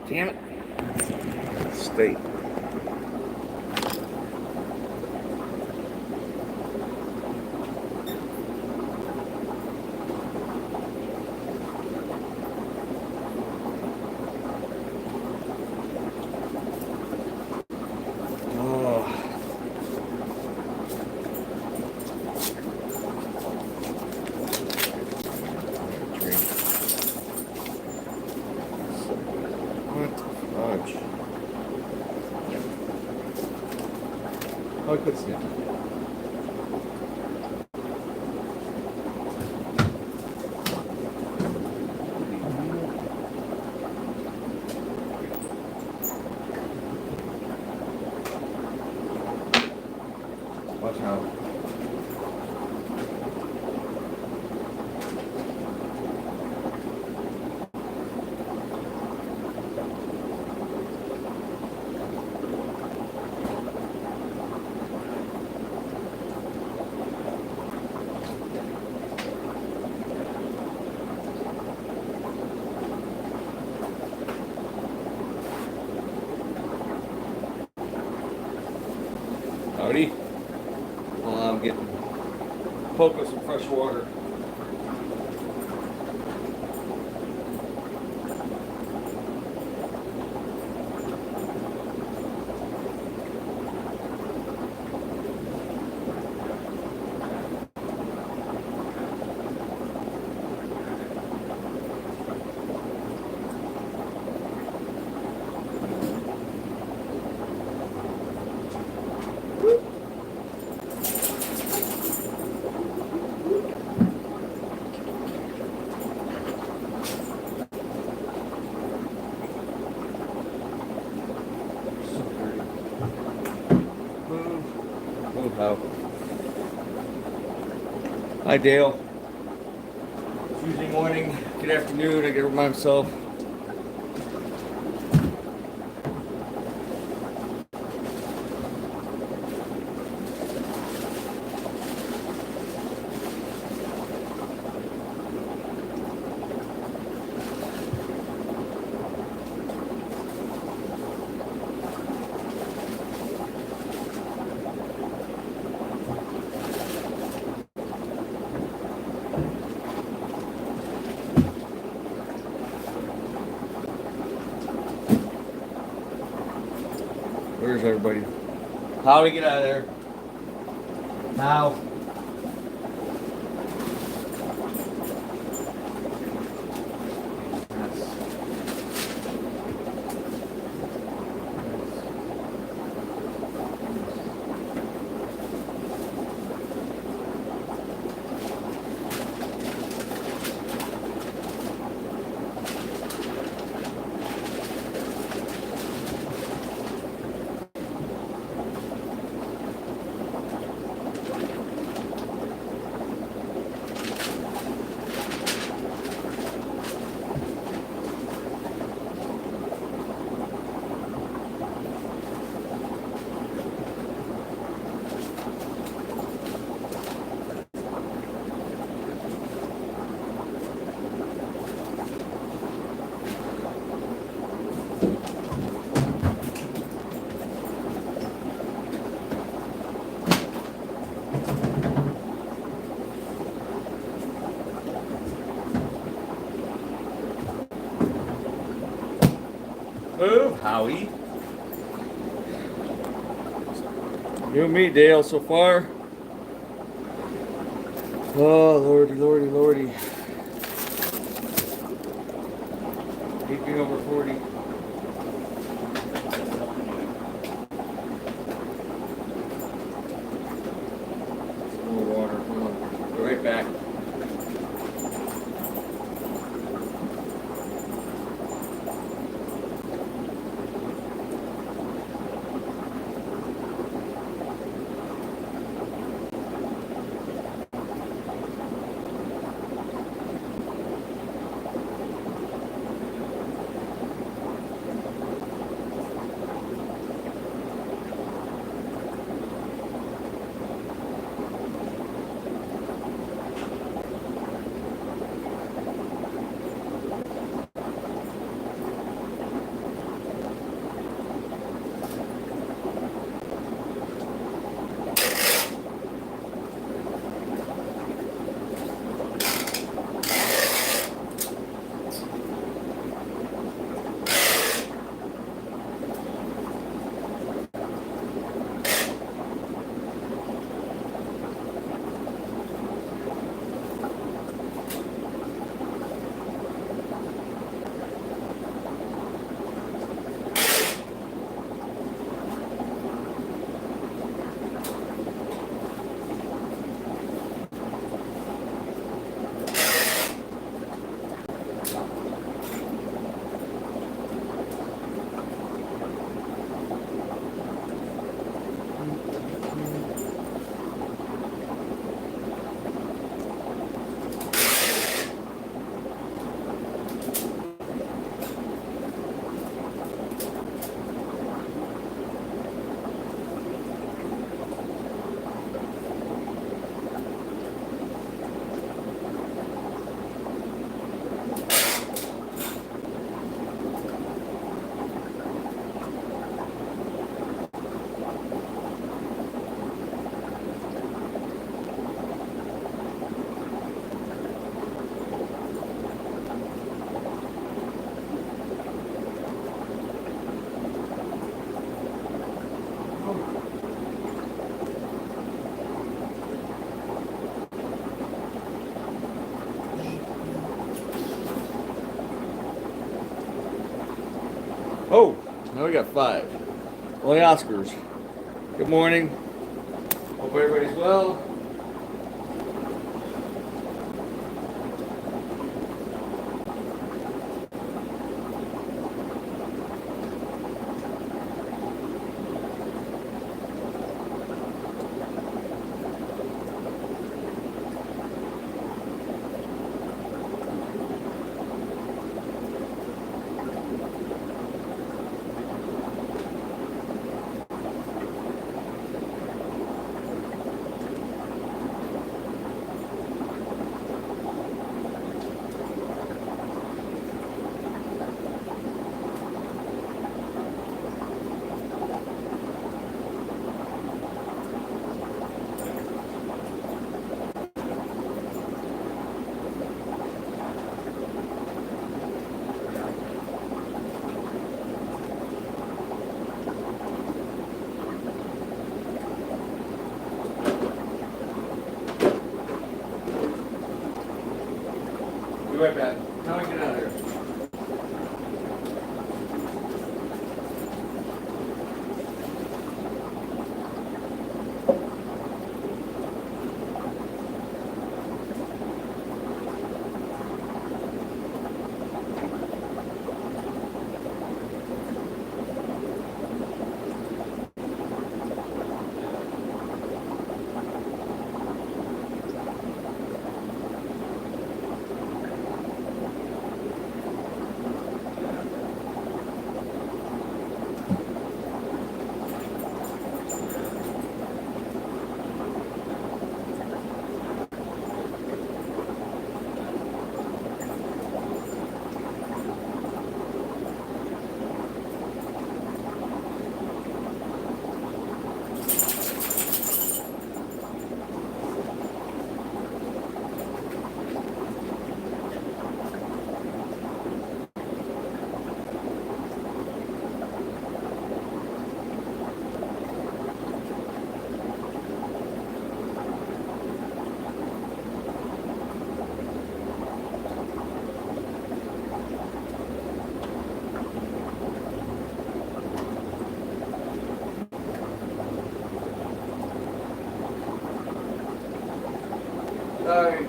Damn it. State. Oh, I could see it. Watch out. Howdy. Well, I'm getting poked with some fresh water. Hi Dale. Tuesday morning, good afternoon, I gotta remind myself. Where's everybody? How do we get out of there? How? Move, Howie. You and me, Dale, so far. Oh, lordy, lordy, lordy. 18 over 40. Some more water. Come on. Go right back. Oh, now we got 5. Only Oscars. Good morning. Hope everybody's well. Be right back. How do I get out of here? Sorry.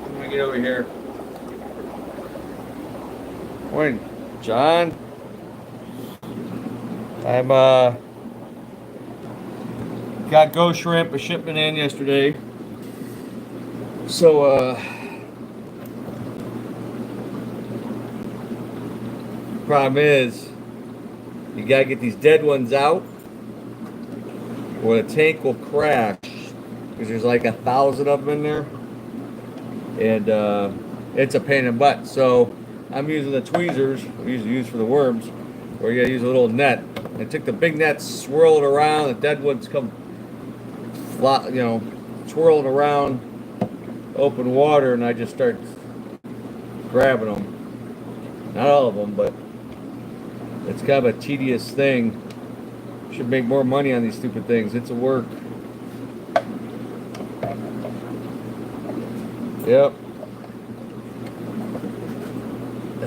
Let me get over here. Morning, John. I'm got Go Shrimp, a shipment in yesterday. So problem is you gotta get these dead ones out or the tank will crash because there's like 1,000 of them in there, and it's a pain in the butt. So I'm using the tweezers we usually use for the worms, where you gotta use a little net. I took the big net, swirl it around, the dead ones come swirling around open water, and I just start grabbing them. Not all of them, but it's kind of a tedious thing. Should make more money on these stupid things. It's a work. Yep. A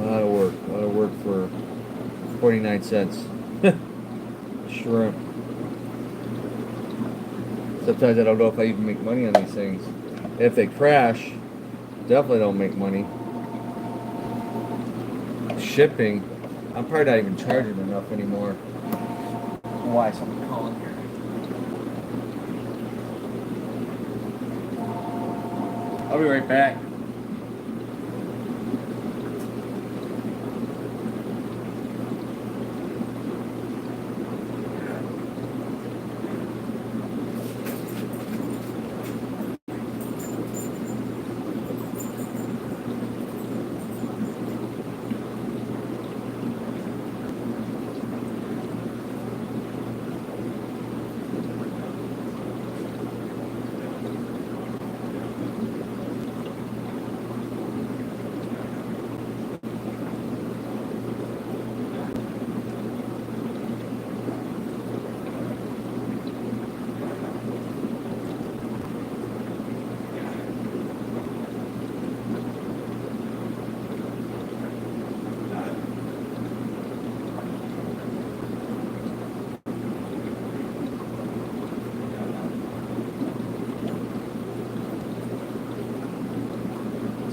lot of work. A lot of work for 49 cents. Shrimp. Sometimes I don't know if I even make money on these things. If they crash, definitely don't make money. Shipping, I'm probably not even charging enough anymore. Why someone calling here? I'll be right back.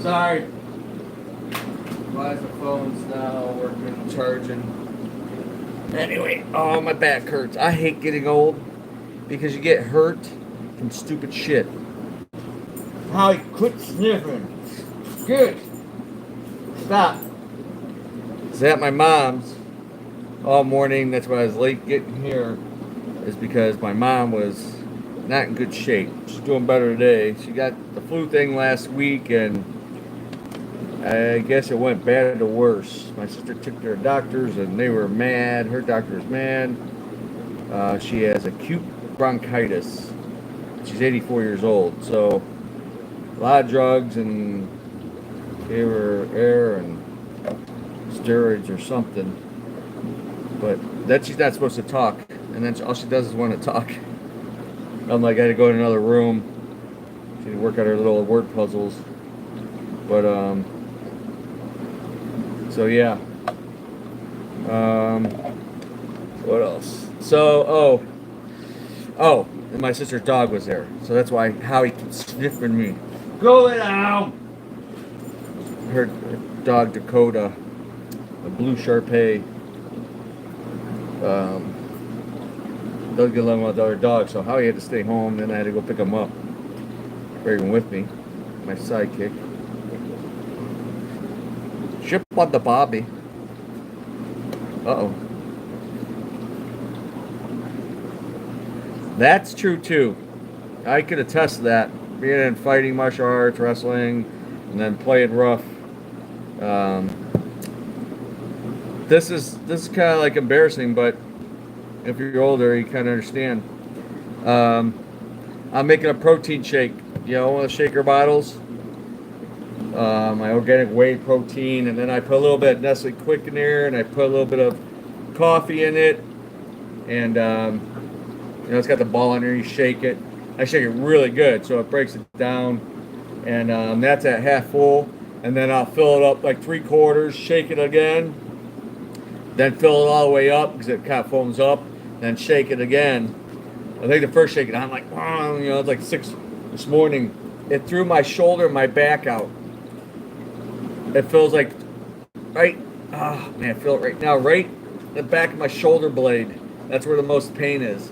Sorry. Why is the phone's now working, charging? Anyway, oh, my back hurts. I hate getting old because you get hurt from stupid shit. Holly, quit sniffing. Good. Stop. It's at my mom's all morning. That's why I was late getting here. Is because my mom was not in good shape. She's doing better today. She got the flu thing last week, and I guess it went bad to worse. My sister took her to doctors, and they were mad. Her doctor was mad. She has acute bronchitis. She's 84 years old, so a lot of drugs, and gave her air and steroids or something. But then she's not supposed to talk, and then all she does is want to talk. I'm like, I had to go in another room. She had to work out her little word puzzles. But so yeah. What else? So oh, and my sister's dog was there, so that's why Howie keeps sniffing me. Go lay down. Her dog Dakota, a blue Shar-Pei. Doesn't get along with the other dogs, so Howie had to stay home. Then I had to go pick him up, bring him with me, my sidekick. Ship on the Bobby. Uh-oh. That's true too. I could attest to that. Being in fighting, martial arts, wrestling, and then playing rough. This is kind of like embarrassing, but if you're older, you kind of understand. I'm making a protein shake. You know, one of the shaker bottles. My organic whey protein, and then I put a little bit of Nestle Quick in there, and I put a little bit of coffee in it, and you know, it's got the ball in there. You shake it. I shake it really good, so it breaks it down, and that's at half full. And then I'll fill it up like 3/4, shake it again, then fill it all the way up because it kind of foams up, then shake it again. I think the first shake, I'm like, oh, you know, it's like 6 this morning. It threw my shoulder and my back out. It feels like right, oh man, I feel it right now, right the back of my shoulder blade. That's where the most pain is.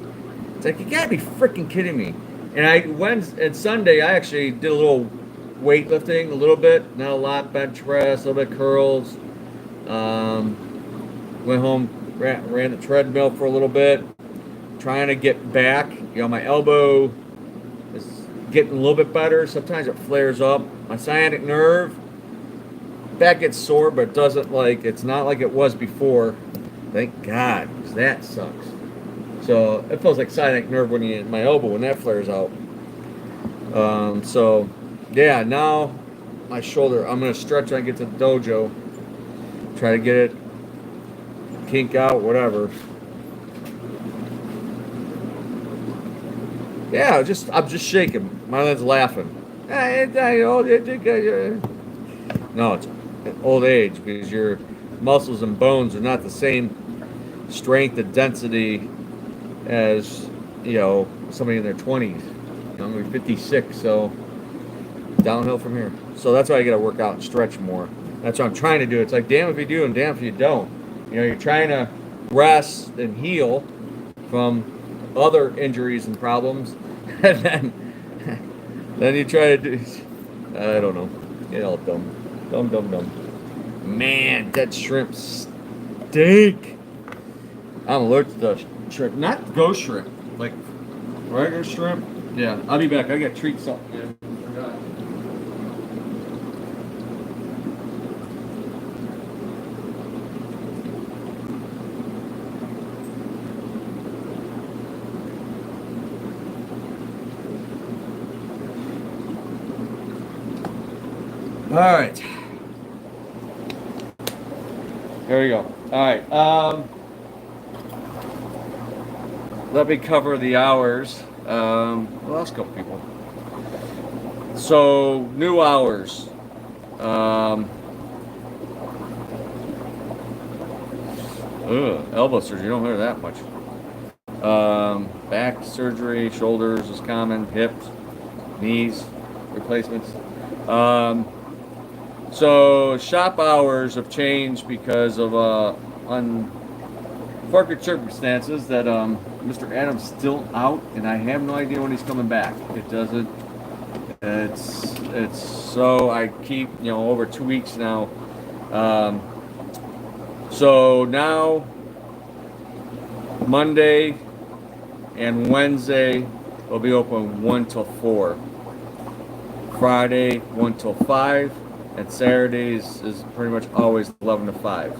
It's like, you gotta be freaking kidding me. And Sunday, I actually did a little weightlifting, a little bit, not a lot, bench press, a little bit curls. Went home, ran the treadmill for a little bit, trying to get back. You know, my elbow is getting a little bit better. Sometimes it flares up. My sciatic nerve, back gets sore, but doesn't it's not like it was before. Thank God, because that sucks. So it feels like sciatic nerve my elbow when that flares out. So yeah, now my shoulder, I'm gonna stretch when I get to the dojo. Try to get it kink out, whatever. Yeah, I'm just shaking. Marlene's laughing. No, it's old age because your muscles and bones are not the same strength and density as, you know, somebody in their 20s. You know, I'm gonna be 56, so downhill from here. So that's why I gotta work out and stretch more. That's what I'm trying to do. It's like, damn if you do and damn if you don't. You know, you're trying to rest and heal from other injuries and problems, and then you try to do, I don't know, get all dumb. Man, that shrimp stink. I'm allergic to the shrimp, not ghost shrimp, like regular shrimp. Yeah, I'll be back. I got treats something, man. All right. There we go. All right. Let me cover the hours. Last couple people. So new hours. Elbow surgery. You don't hear that much. Back surgery, shoulders is common. Hips, knees, replacements. So shop hours have changed because of unfortunate circumstances that Mr. Adams still out, and I have no idea when he's coming back. It doesn't. It's so I keep over 2 weeks now. Um, so now Monday and Wednesday will be open 1 till 4. Friday 1 till 5, and Saturdays is pretty much always 11 to 5.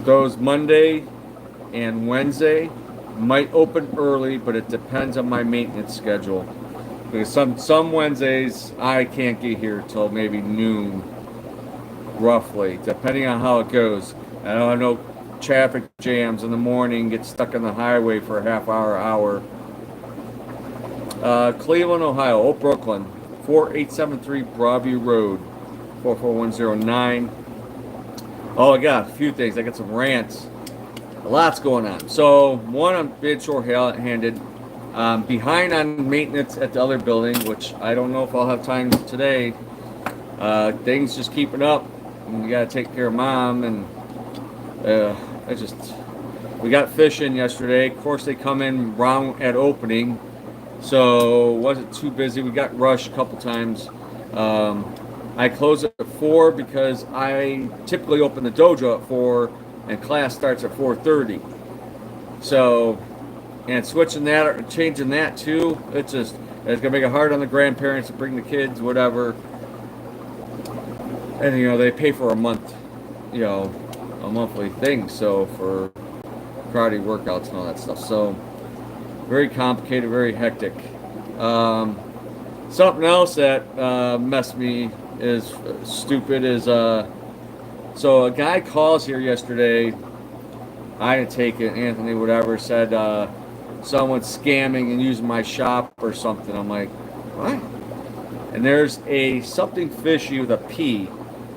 Those Monday and Wednesday might open early, but it depends on my maintenance schedule. Because some Wednesdays I can't get here till maybe noon, roughly, depending on how it goes. I don't know traffic jams in the morning, get stuck on the highway for a half hour. Cleveland, Ohio, Old Brooklyn, 4873 Broadview Road, 44109. Oh, I got a few things. I got some rants. A lot's going on. So, one, I'm being short-handed. Behind on maintenance at the other building, which I don't know if I'll have time today. Things just keeping up. And we got to take care of Mom. And we got fish in yesterday. Of course, they come in round at opening. So wasn't too busy. We got rushed a couple times. I close at 4 because I typically open the dojo at 4 and class starts at 4:30. So, and switching that or changing that too, it's gonna make it hard on the grandparents to bring the kids, whatever. And they pay for a month, a monthly thing. So for karate workouts and all that stuff. So. Very complicated, very hectic. Something else that messed me is stupid is so a guy calls here yesterday. I didn't take it. Anthony, whatever, said someone's scamming and using my shop or something. I'm like, what? And there's something fishy with a P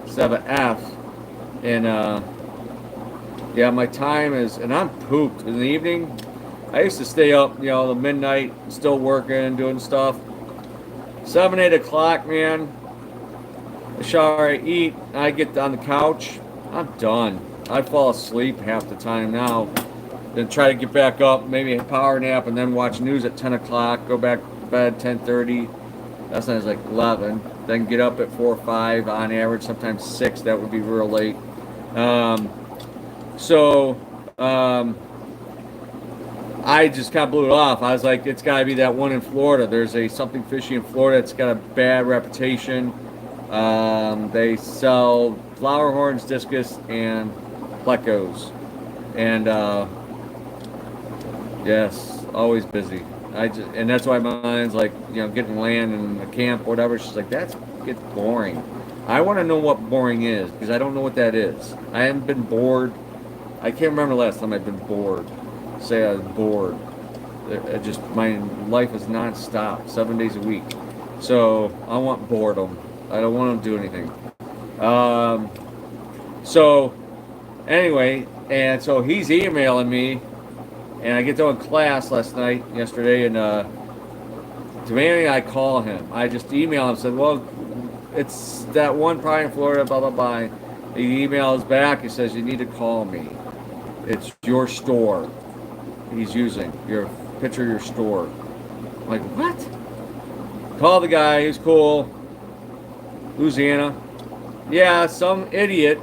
instead of an F. And yeah, my time is, and I'm pooped in the evening. I used to stay up, the midnight, still working, doing stuff. 7, 8 o'clock, man. I shower, I eat, I get on the couch. I'm done. I fall asleep half the time now. Then try to get back up, maybe a power nap, and then watch news at 10 o'clock. Go back to bed 10:30. That's not like 11. Then get up at 4 or 5 on average. Sometimes 6. That would be real late. I just kind of blew it off. I was like, it's got to be that one in Florida. There's something fishy in Florida. It's got a bad reputation. They sell flower horns, discus, and plecos. And yes, always busy. And that's why mine's like, getting land in a camp, whatever. She's like, gets boring. I want to know what boring is because I don't know what that is. I haven't been bored. I can't remember the last time I've been bored. Say I was bored. My life is non-stop, 7 days a week. So I want boredom. I don't want to do anything. So anyway, and so he's emailing me, and I get done class yesterday, and demanding I call him. I just emailed him, said, well, it's that one probably in Florida, blah, blah, blah. He emails back, he says, you need to call me. It's your store. He's using your picture of your store. I'm like, what? Call the guy, he's cool. Louisiana. Yeah, some idiot,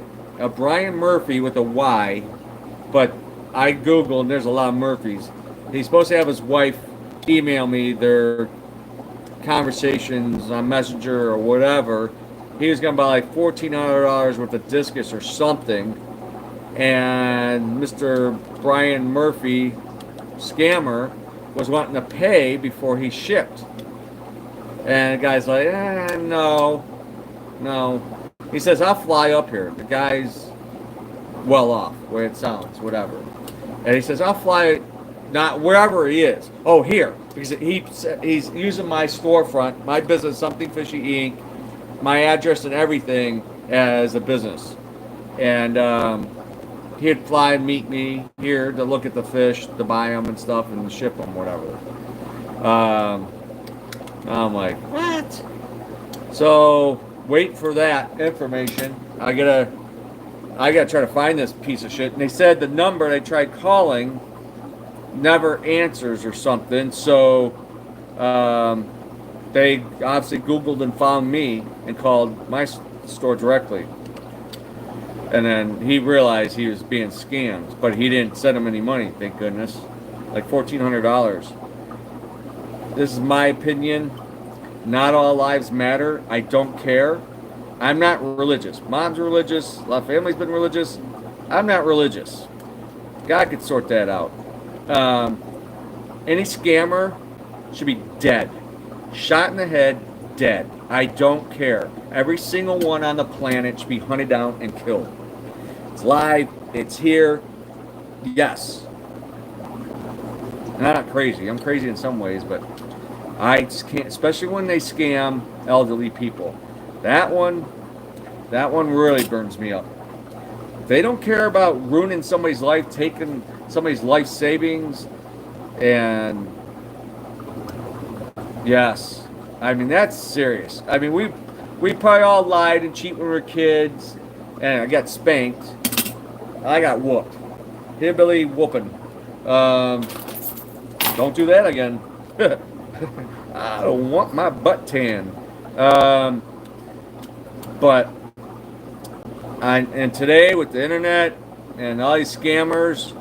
Brian Murphy with a Y, but I Googled and there's a lot of Murphys. He's supposed to have his wife email me their conversations on Messenger or whatever. He was going to buy like $1,400 worth of discus or something. And Mr. Brian Murphy, scammer, was wanting to pay before he shipped. And the guy's like, no. He says, I'll fly up here. The guy's well off, where it sounds, whatever. And he says, I'll fly, not wherever he is. Oh, here. Because he's using my storefront, my business, Something Fishy Inc., my address and everything as a business. And he'd fly and meet me here to look at the fish, to buy them and stuff, and ship them, whatever. I'm like, what? So wait for that information. I gotta try to find this piece of shit. And they said the number they tried calling never answers or something. So um, they obviously Googled and found me and called my store directly. And then he realized he was being scammed, but he didn't send him any money, thank goodness. Like $1,400. This is my opinion. Not all lives matter. I don't care. I'm not religious. Mom's religious. A lot of family's been religious. I'm not religious. God could sort that out. Um, any scammer should be dead. Shot in the head, dead. I don't care. Every single one on the planet should be hunted down and killed. It's live. It's here. Yes. And I'm not crazy. I'm crazy in some ways, but I just can't, especially when they scam elderly people. That one really burns me up. If they don't care about ruining somebody's life, taking somebody's life savings, and yes, I mean that's serious. I mean we probably all lied and cheated when we were kids, and I got spanked. I got whooped. Hillbilly whooping. Don't do that again. I don't want my butt tan. But and today with the internet and all these scammers,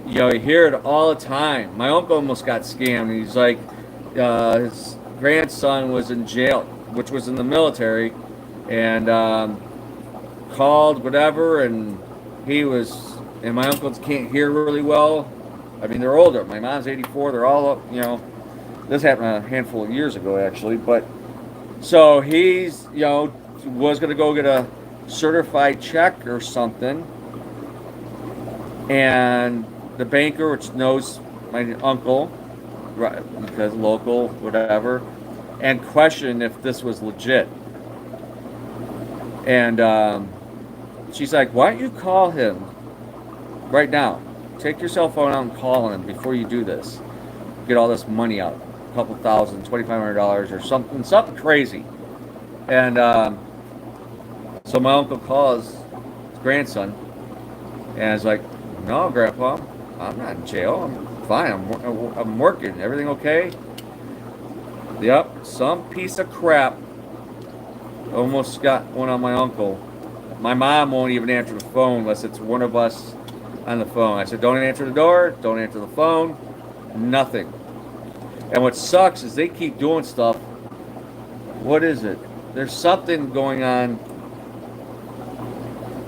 you hear it all the time. My uncle almost got scammed. He's like, his grandson was in jail, which was in the military, and called whatever, and and my uncles can't hear really well. I mean, they're older. My mom's 84. They're all up, This happened a handful of years ago, actually. But so he's, was going to go get a certified check or something. And the banker, which knows my uncle, right, because local, whatever, and questioned if this was legit. And she's like, why don't you call him right now? Take your cell phone out and call him before you do this. Get all this money out. A couple thousand, $2,500 or something crazy. And so my uncle calls his grandson and is like, no, Grandpa, I'm not in jail. I'm fine. I'm working. Everything okay? Yep. Some piece of crap almost got one on my uncle. My mom won't even answer the phone unless it's one of us on the phone. I said, don't answer the door. Don't answer the phone. Nothing. And what sucks is they keep doing stuff. What is it? There's something going on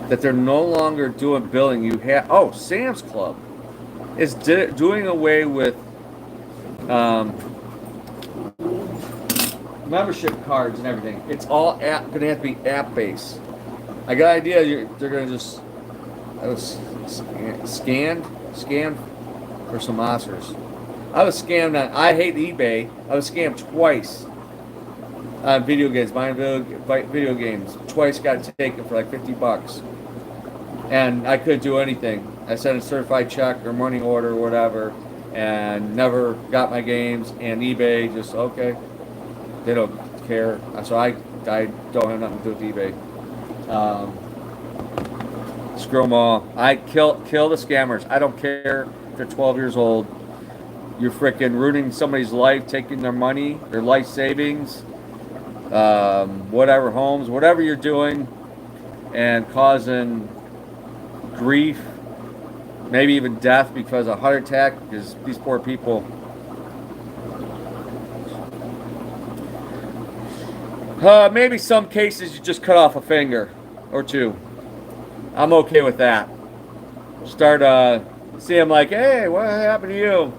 that they're no longer doing billing. Sam's Club is doing away with membership cards and everything. It's all going to have to be app based. I got an idea. They're going to just scan for some Oscars. I was scammed on. I hate eBay. I was scammed twice on video games. Buying video games twice. Got taken for like $50, and I couldn't do anything. I sent a certified check or money order or whatever, and never got my games. And eBay just okay. They don't care. So I don't have nothing to do with eBay. Screw them all. I kill the scammers. I don't care if they're 12 years old. You're freaking ruining somebody's life, taking their money, their life savings, whatever, homes, whatever you're doing, and causing grief, maybe even death because of heart attack, because these poor people. Maybe some cases you just cut off a finger or two. I'm okay with that. Start see them like, hey, what happened to you?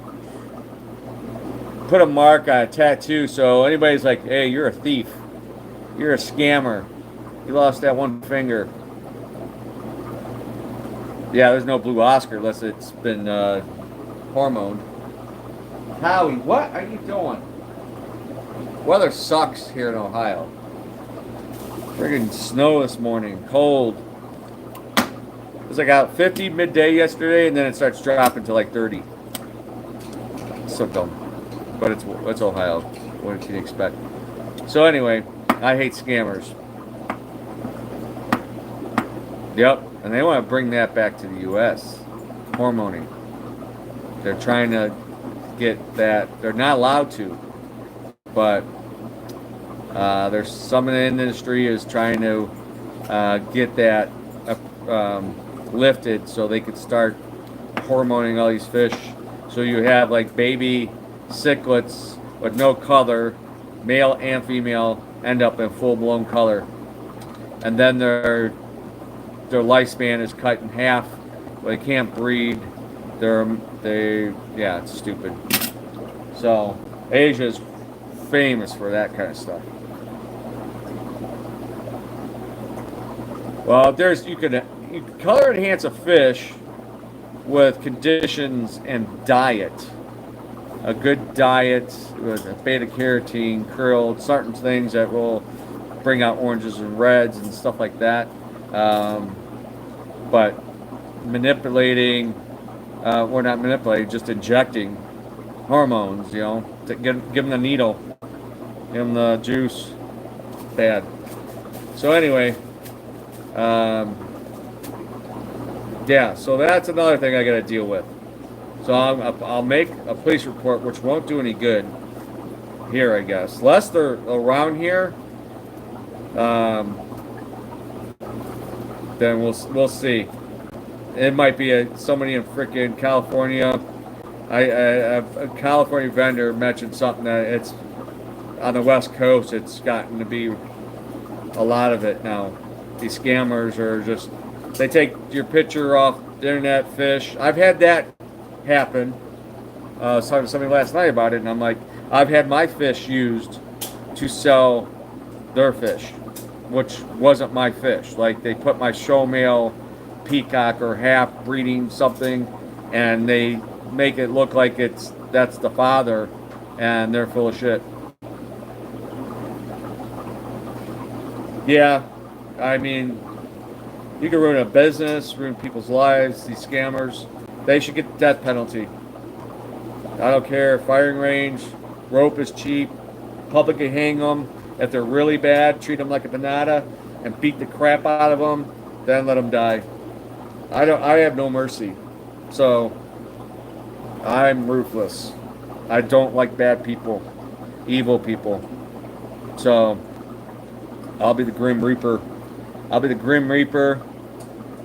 Put a mark on a tattoo so anybody's like, hey, you're a thief. You're a scammer. You lost that one finger. Yeah, there's no blue Oscar unless it's been hormoned. Howie, what are you doing? Weather sucks here in Ohio. Friggin' snow this morning. Cold. It was like out 50 midday yesterday, and then it starts dropping to like 30. So dumb. But it's Ohio. What did you expect? So anyway, I hate scammers. Yep, and they want to bring that back to the U.S. Hormoning. They're trying to get that. They're not allowed to, but there's some in the industry is trying to get that lifted so they could start hormoning all these fish. So you have like baby cichlids with no color, male and female, end up in full-blown color, and then their lifespan is cut in half. They can't breed. Yeah, it's stupid. So Asia is famous for that kind of stuff. Well, you could color enhance a fish with conditions and diet. A good diet with beta carotene, krill, certain things that will bring out oranges and reds and stuff like that. But manipulating, or not manipulating, just injecting hormones, to give them the needle, give them the juice, bad. So anyway, yeah, so that's another thing I got to deal with. So I'll make a police report, which won't do any good here, I guess. Unless they're around here, then we'll see. It might be somebody in frickin' California. A California vendor mentioned something that it's on the West Coast. It's gotten to be a lot of it now. These scammers are just, they take your picture off the internet, fish. I've had that happen. I was talking to somebody last night about it, and I'm like, I've had my fish used to sell their fish, which wasn't my fish. Like, they put my show male peacock or half breeding something, and they make it look like that's the father, and they're full of shit. Yeah, I mean, you can ruin a business, ruin people's lives. These scammers, they should get the death penalty. I don't care. Firing range, rope is cheap. Public can hang them. If they're really bad, treat them like a banana and beat the crap out of them. Then let them die. I have no mercy. So I'm ruthless. I don't like bad people, evil people. So I'll be the Grim Reaper. I'll be the Grim Reaper,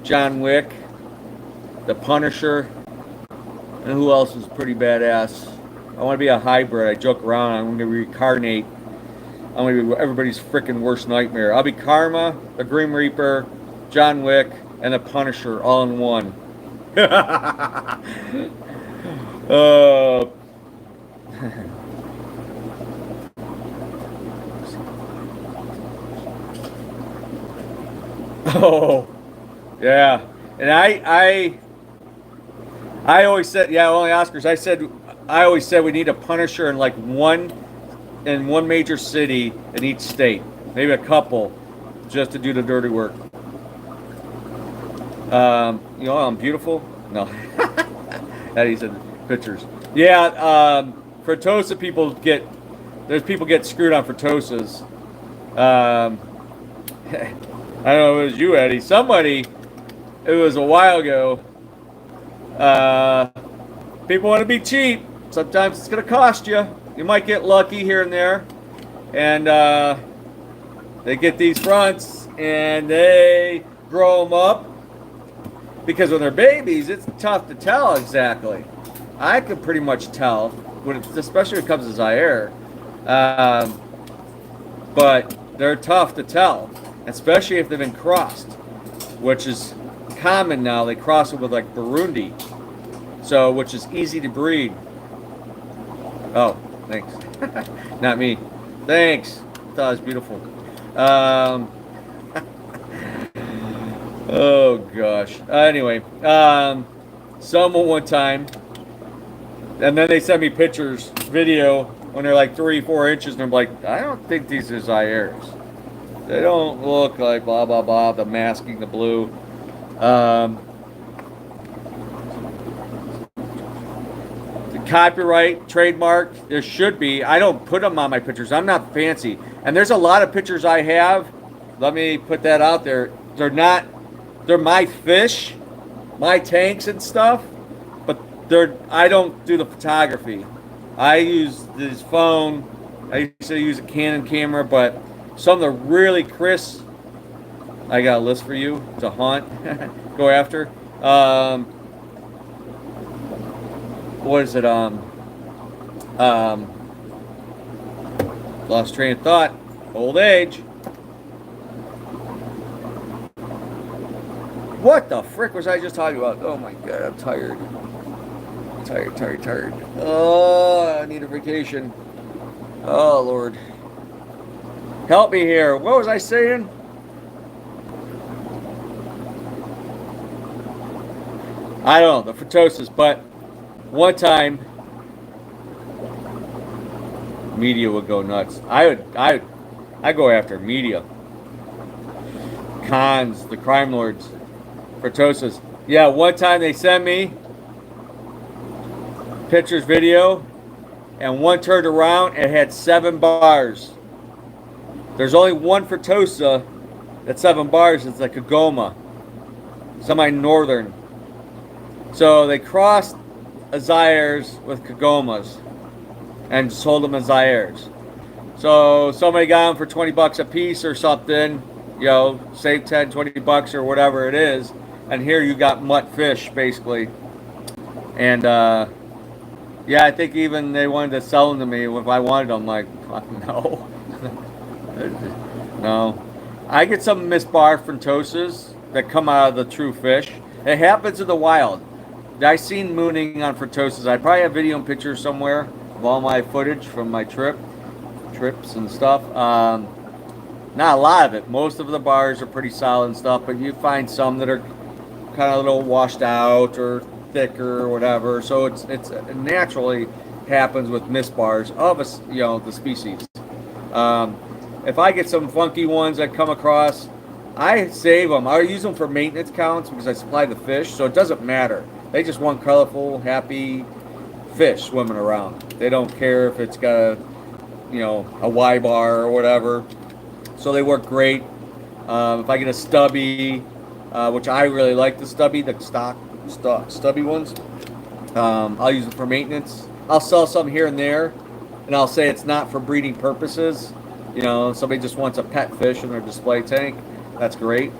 John Wick, the Punisher, and who else is pretty badass? I want to be a hybrid. I joke around. I'm going to reincarnate. I'm going to be everybody's freaking worst nightmare. I'll be Karma, the Grim Reaper, John Wick, and the Punisher all in one. Oh, yeah. And I always said, yeah, only Oscars. I always said we need a Punisher in like one major city in each state, maybe a couple, just to do the dirty work. I'm beautiful. No, that he said pictures. Yeah, Fritosa people get screwed on Fritosas. I don't know if it was you, Eddie. Somebody, it was a while ago. People want to be cheap. Sometimes it's going to cost you. You might get lucky here and there. And they get these fronts and they grow them up. Because when they're babies, it's tough to tell exactly. I can pretty much tell, especially when it comes to Zaire. But they're tough to tell. Especially if they've been crossed, which is common now. They cross it with like Burundi, so which is easy to breed. Oh, thanks. Not me. Thanks. I thought it was beautiful. Oh gosh. Anyway, someone one time, and then they sent me pictures, video when they're like 3-4 inches, and I'm like, I don't think these are Zaires. They don't look like blah, blah, blah, the masking, the blue. The copyright, trademark, there should be. I don't put them on my pictures. I'm not fancy. And there's a lot of pictures I have. Let me put that out there. They're my fish, my tanks and stuff, but I don't do the photography. I use this phone. I used to use a Canon camera, but some of the really crisp, I got a list for you to hunt, go after. What is it? Lost train of thought. Old age. What the frick was I just talking about? Oh my god, I'm tired. Tired. Oh, I need a vacation. Oh Lord. Help me here. What was I saying? I don't know, the photosis, but one time media would go nuts. I go after media. Cons, the crime lords, photosis. Yeah, one time they sent me pictures, video, and one turned around and had 7 bars. There's only one Fertosa that's 7 bars. It's like a Goma, semi-northern. So they crossed Azaires with Kagomas and sold them as Zaires. So somebody got them for $20 a piece or something, you know, save 10, $20 or whatever it is. And here you got mutt fish, basically. And yeah, I think even they wanted to sell them to me if I wanted them. Like, no. No. I get some misbarred Fertosas that come out of the true fish. It happens in the wild. I seen mooning on Fertosas. I probably have video and pictures somewhere of all my footage from my trips and stuff. Not a lot of it. Most of the bars are pretty solid and stuff, but you find some that are kind of a little washed out or thicker or whatever. So it naturally happens with misbars of the species. If I get some funky ones I come across, I save them. I use them for maintenance counts because I supply the fish, so it doesn't matter. They just want colorful, happy fish swimming around. They don't care if it's got a Y bar or whatever. So they work great. If I get a stubby, which I really like the stubby, the stubby ones, I'll use it for maintenance. I'll sell some here and there, and I'll say it's not for breeding purposes. Somebody just wants a pet fish in their display tank. That's great.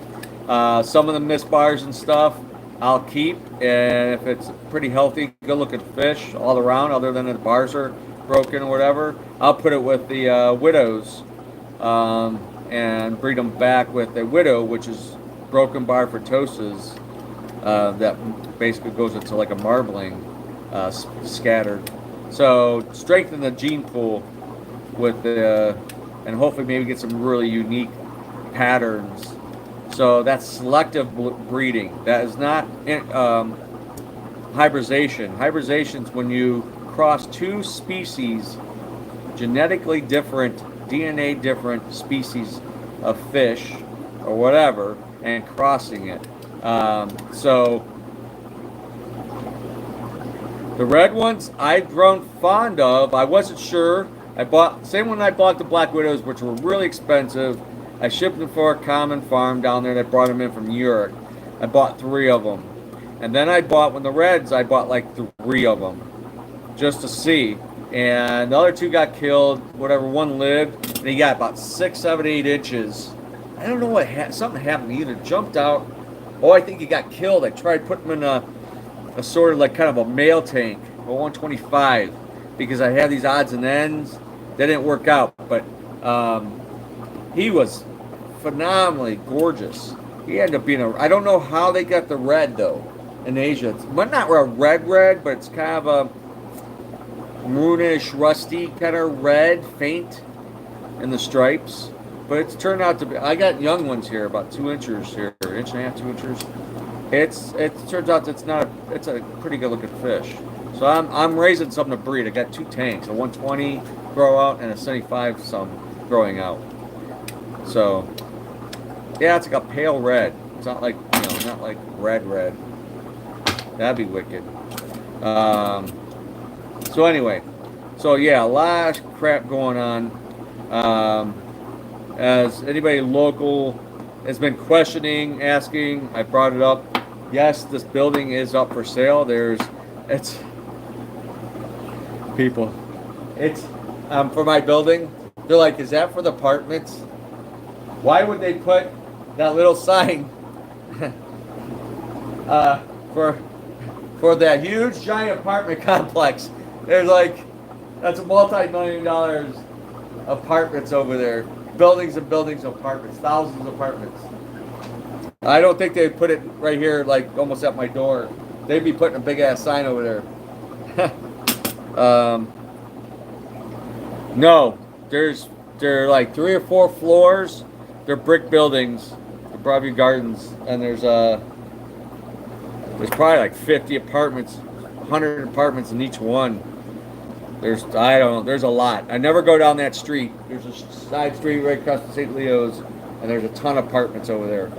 Some of the misbars and stuff I'll keep, and if it's pretty healthy, good looking fish all around, other than the bars are broken or whatever, I'll put it with the widows and breed them back with a widow, which is broken bar Fertosas that basically goes into like a marbling scattered. So strengthen the gene pool with the and hopefully maybe get some really unique patterns. So that's selective breeding. That is not hybridization. Hybridization is when you cross 2 species, genetically different, DNA different species of fish or whatever, and crossing it. So the red ones I've grown fond of. I wasn't sure. Same when I bought the black widows, which were really expensive. I shipped them for a common farm down there that brought them in from New York. I bought 3 of them. And then I bought like 3 of them just to see. And the other 2 got killed. Whatever, one lived. And he got about 6, 7, 8 inches. I don't know what something happened. He either jumped out. Oh, I think he got killed. I tried putting him in a sort of like kind of a male tank, a 125, because I had these odds and ends. They didn't work out, but he was phenomenally gorgeous. He ended up being I don't know how they got the red though in Asia. It's not a red, but it's kind of a maroonish, rusty kind of red, faint in the stripes. But it's turned out to be. I got young ones here, about 2 inches here, 1.5 2 inches. It turns out it's a pretty good looking fish. So I'm raising something to breed. I got 2 tanks, a 120 grow out and a 75 some growing out. So yeah, it's like a pale red. It's not like not like red. That'd be wicked. So anyway, so yeah, a lot of crap going on. As anybody local has been questioning, asking, I brought it up. Yes, this building is up for sale. It's people. It's for my building. They're like, is that for the apartments? Why would they put that little sign uh, for that huge giant apartment complex? There's like that's a multi-million-dollar apartments over there, buildings and buildings of apartments, thousands of apartments. I don't think they'd put it right here, like almost at my door. They'd be putting a big ass sign over there. No, there are like 3 or 4 floors. They're brick buildings, the Broadview Gardens, and there's probably like 50 apartments, 100 apartments in each one. I don't know, there's a lot. I never go down that street. There's a side street right across the St. Leo's, and there's a ton of apartments over there.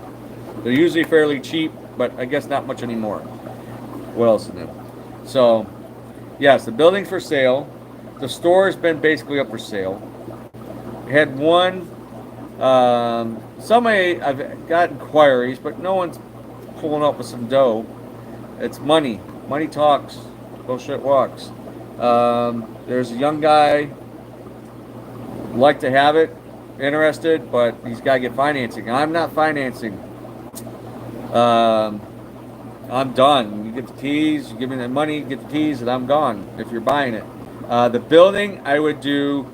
They're usually fairly cheap, but I guess not much anymore. What else in them? So, yes, the building's for sale. The store's been basically up for sale. Had one, I've got inquiries, but no one's pulling up with some dough. It's money. Money talks. Bullshit walks. There's a young guy, like to have it, interested, but he's got to get financing. I'm not financing. I'm done. You get the keys, you give me the money, get the keys, and I'm gone if you're buying it. The building, I would do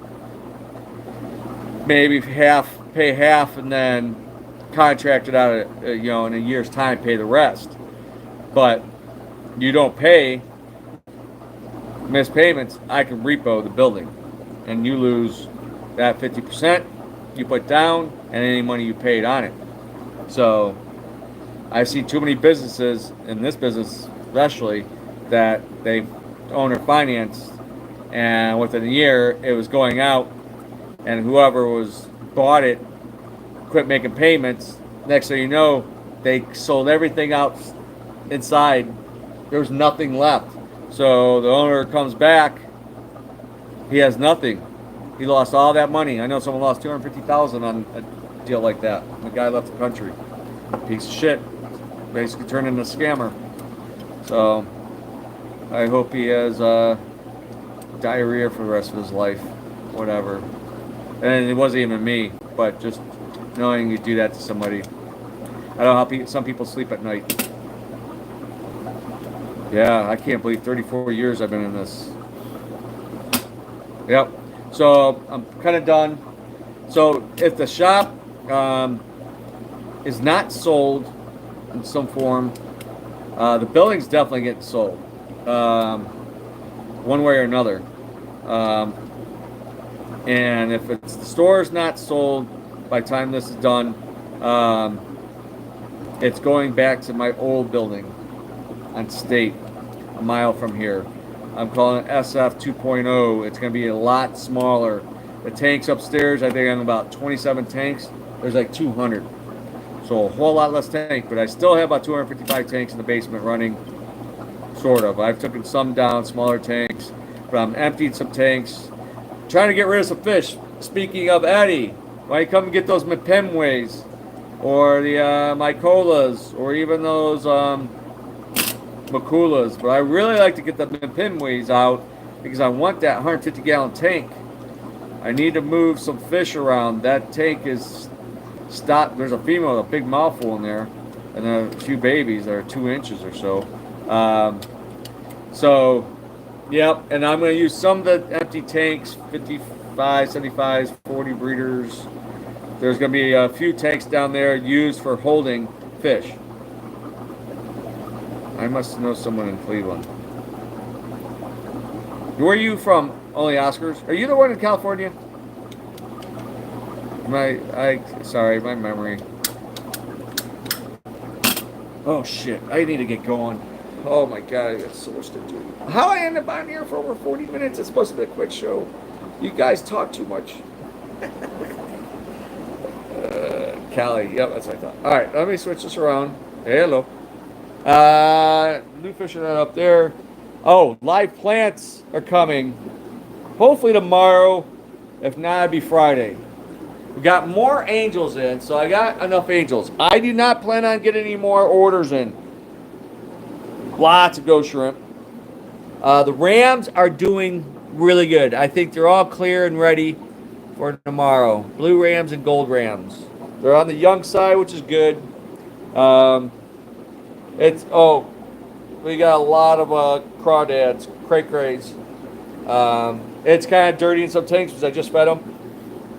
maybe pay half, and then contract it out, in a year's time, pay the rest. But you don't pay missed payments, I can repo the building, and you lose that 50% you put down and any money you paid on it. So I see too many businesses, in this business especially, that they owner financed, and within a year it was going out, and whoever bought it quit making payments. Next thing you know, they sold everything out inside. There was nothing left. So the owner comes back, he has nothing. He lost all that money. I know someone lost $250,000 on a deal like that. The guy left the country. Piece of shit. Basically turned into a scammer. So I hope he has diarrhea for the rest of his life. Whatever. And it wasn't even me, but just knowing you do that to somebody. I don't know how some people sleep at night. Yeah, I can't believe 34 years I've been in this. Yep. So I'm kind of done. So if the shop is not sold in some form, the building's definitely getting sold, one way or another. And if the store's not sold by the time this is done, it's going back to my old building on State, a mile from here. I'm calling it SF 2.0. It's going to be a lot smaller. The tanks upstairs, I think I'm about 27 tanks. There's like 200. So a whole lot less tank, but I still have about 255 tanks in the basement running, sort of. I've taken some down, smaller tanks, but I'm emptying some tanks. Trying to get rid of some fish. Speaking of Eddie, why you come and get those Mpemwes, or the Mykolas, or even those Makulas, but I really like to get the Mpemwes out because I want that 150-gallon tank. I need to move some fish around. That tank is stopped. There's a female with a big mouthful in there, and then a few babies that are 2 inches or so. Yep, and I'm going to use some of the empty tanks, 55, 75s, 40 breeders. There's going to be a few tanks down there used for holding fish. I must know someone in Cleveland. Where are you from? Only Oscars? Are you the one in California? Sorry, my memory. Oh shit, I need to get going. Oh my god, I got so much to do. How I end up on here for over 40 minutes? It's supposed to be a quick show. You guys talk too much. Cali, yep, that's what I thought. Alright, let me switch this around. Hey, hello. New fishing net up there. Oh, live plants are coming. Hopefully tomorrow. If not, it'll be Friday. We got more angels in, so I got enough angels. I do not plan on getting any more orders in. Lots of ghost shrimp. The Rams are doing really good. I think they're all clear and ready for tomorrow. Blue Rams and gold Rams. They're on the young side, which is good. Um, we got a lot of crawdads, cray-crays. It's kind of dirty in some tanks because I just fed them.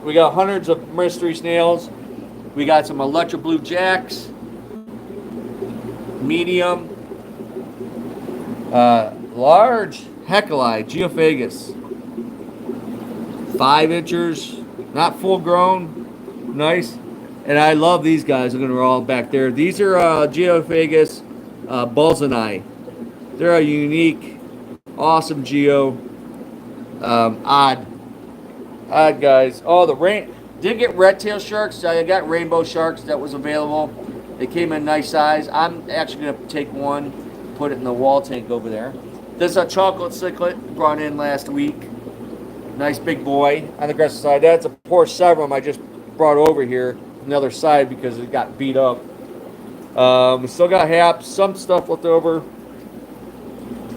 We got hundreds of mystery snails. We got some electro blue jacks, medium, large Hecali, Geophagus, 5 inchers, not full grown, nice. And I love these guys. I'm going to all back there. These are Geophagus Bolzani. They're a unique, awesome geo. Odd guys. Oh, the rain did get red tail sharks. I got rainbow sharks that was available. They came in nice size. I'm actually gonna take one, put it in the wall tank over there. This is a chocolate cichlid brought in last week. Nice big boy on the aggressive side. That's a poor Severum I just brought over here on the other side because it got beat up. We still got haps, some stuff left over.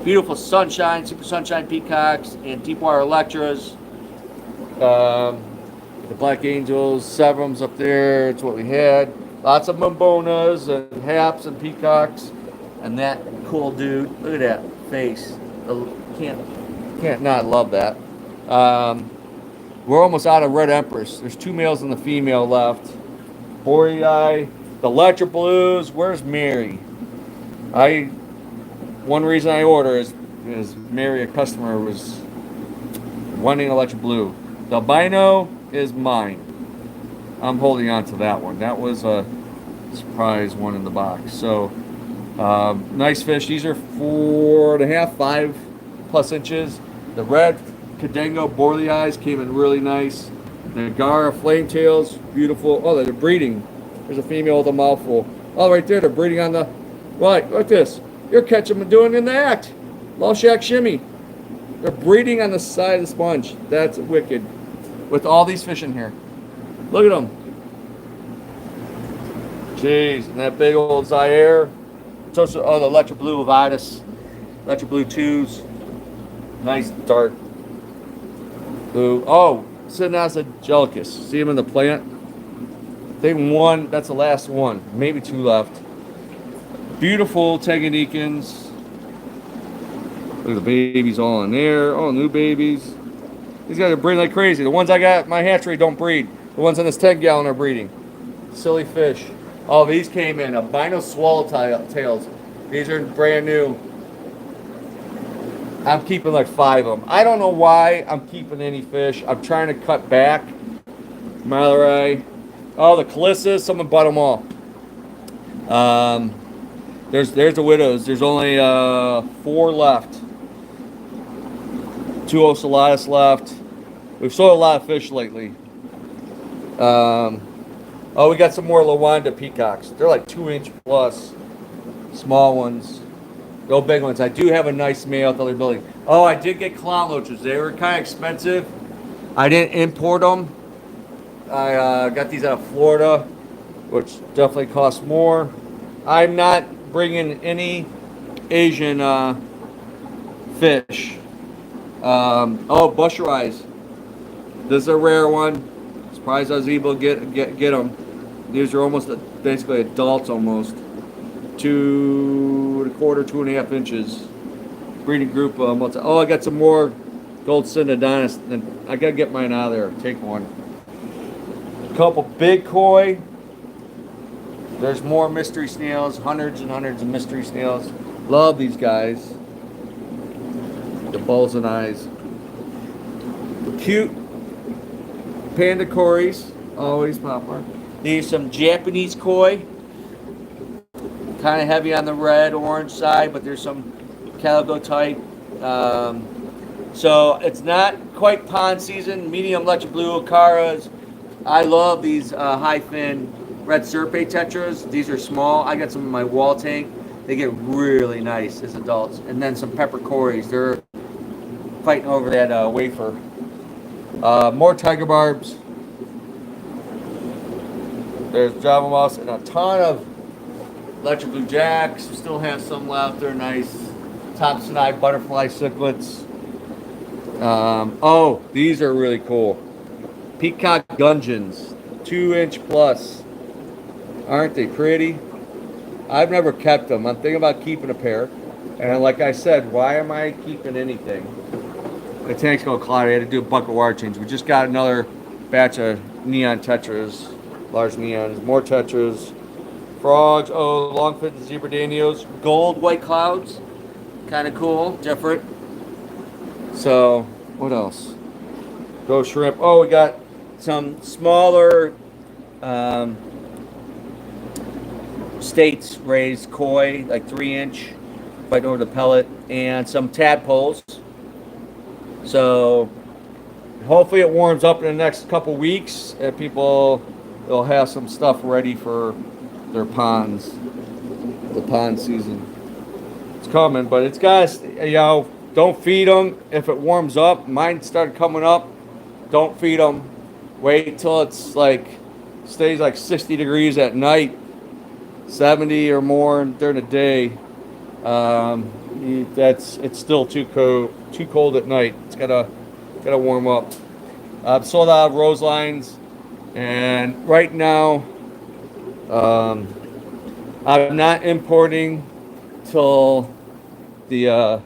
Beautiful sunshine, super sunshine peacocks, and deep water electras. The black angels, Severums up there. It's what we had. Lots of mambonas and haps and peacocks, and that cool dude. Look at that face. Can't not love that. We're almost out of red empress. There's 2 males and the female left. Boreae, the electro blues. Where's Mary? One reason I order is Mary, a customer, was wanting electric blue. The albino is mine. I'm holding on to that one. That was a surprise one in the box. So, nice fish. These are 4.5, 5+ inches. The red Cadengo Borealis came in really nice. The Gara flame tails, beautiful. Oh, they're breeding. There's a female with a mouthful. Oh, right there, they're breeding on the right. Look at this. You're catching them doing in the act. Low shack shimmy. They're breeding on the side of the sponge. That's wicked. With all these fish in here. Look at them. Jeez, and that big old Zaire. Oh, the electro blue Ovitis. Electro blue 2s. Nice dark blue. Oh, Synasa Jellicus. See him in the plant? I think one, that's the last one. Maybe 2 left. Beautiful Tanganikans. Look at the babies all in there. Oh, new babies. These guys are breeding like crazy. The ones I got in my hatchery don't breed. The ones in this 10-gallon are breeding. Silly fish. Oh, these came in. Albino swallowtails. These are brand new. I'm keeping like 5 of them. I don't know why I'm keeping any fish. I'm trying to cut back. Malarai. Oh, the Calissas. Someone bought them all. There's the widows. There's only 4 left. 2 Ocellatus left. We've sold a lot of fish lately. Oh, we got some more Lawanda peacocks. They're like 2-inch plus. Small ones. No big ones. I do have a nice male that they're building. Oh, I did get clown loaches. They were kind of expensive. I didn't import them. I got these out of Florida, which definitely costs more. I'm not bringing any Asian fish. Oh, Busher Eyes. This is a rare one. Surprised I was able to get them. These are almost basically adults almost. 2 1/4, 2.5 inches. Breeding group. Oh, I got some more gold Synodontis. And I gotta get mine out of there. Take one. A couple big koi. There's more mystery snails. Hundreds and hundreds of mystery snails. Love these guys. The balls and eyes. Cute panda cories. Always popular. These some Japanese koi. Kind of heavy on the red, orange side, but there's some calico type. So it's not quite pond season. Medium electric blue Ocaras. I love these high fin red serpe tetras. These are small. I got some in my wall tank. They get really nice as adults. And then some pepper cories. They're fighting over that wafer. More tiger barbs. There's Java Mouse and a ton of electric blue jacks. We still have some left. They're nice. Thompson eye butterfly cichlids. Oh, these are really cool. Peacock gudgeons, 2-inch plus. Aren't they pretty? I've never kept them. I'm thinking about keeping a pair. And like I said, why am I keeping anything? The tank's going cloudy. I had to do a bucket water change. We just got another batch of neon tetras, large neons, more tetras, frogs, oh, longfin zebra danios, gold white clouds, kind of cool, different. So, what else? Go shrimp. Oh, we got some smaller States raised koi, like 3-inch, right over the pellet, and some tadpoles. So hopefully it warms up in the next couple weeks and people will have some stuff ready for their ponds. The pond season. It's coming, but it's guys, don't feed them if it warms up. Mine started coming up. Don't feed them. Wait till it's stays like 60 degrees at night, 70 or more during the day. It's still too cold at night. It's gotta warm up. I've sold out of rose lines, and right now, I'm not importing till the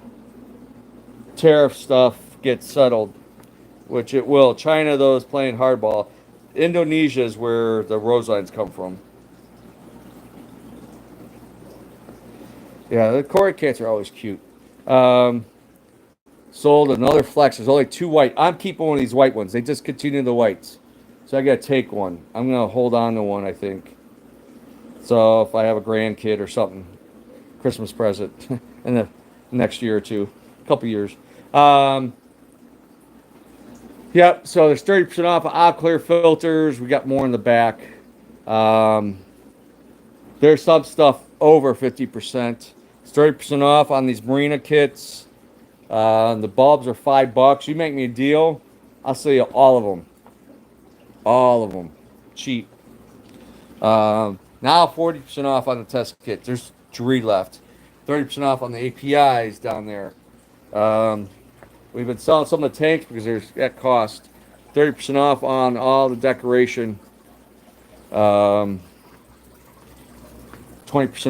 tariff stuff gets settled, which it will. China though is playing hardball. Indonesia is where the rose lines come from. Yeah, the Cory cats are always cute. Sold another flex. There's only 2 white. I'm keeping one of these white ones. They just continue the whites. So I got to take one. I'm going to hold on to one, I think. So if I have a grandkid or something, Christmas present in the next year or two, a couple years. Yep, so there's 30% off of Clear filters. We got more in the back. There's some stuff over 50%. It's 30% off on these Marina kits. The bulbs are $5. You make me a deal, I'll sell you all of them. All of them. Cheap. Now 40% off on the test kit. There's 3 left. 30% off on the APIs down there. We've been selling some of the tanks because there's at cost. 30% off on all the decoration. 20%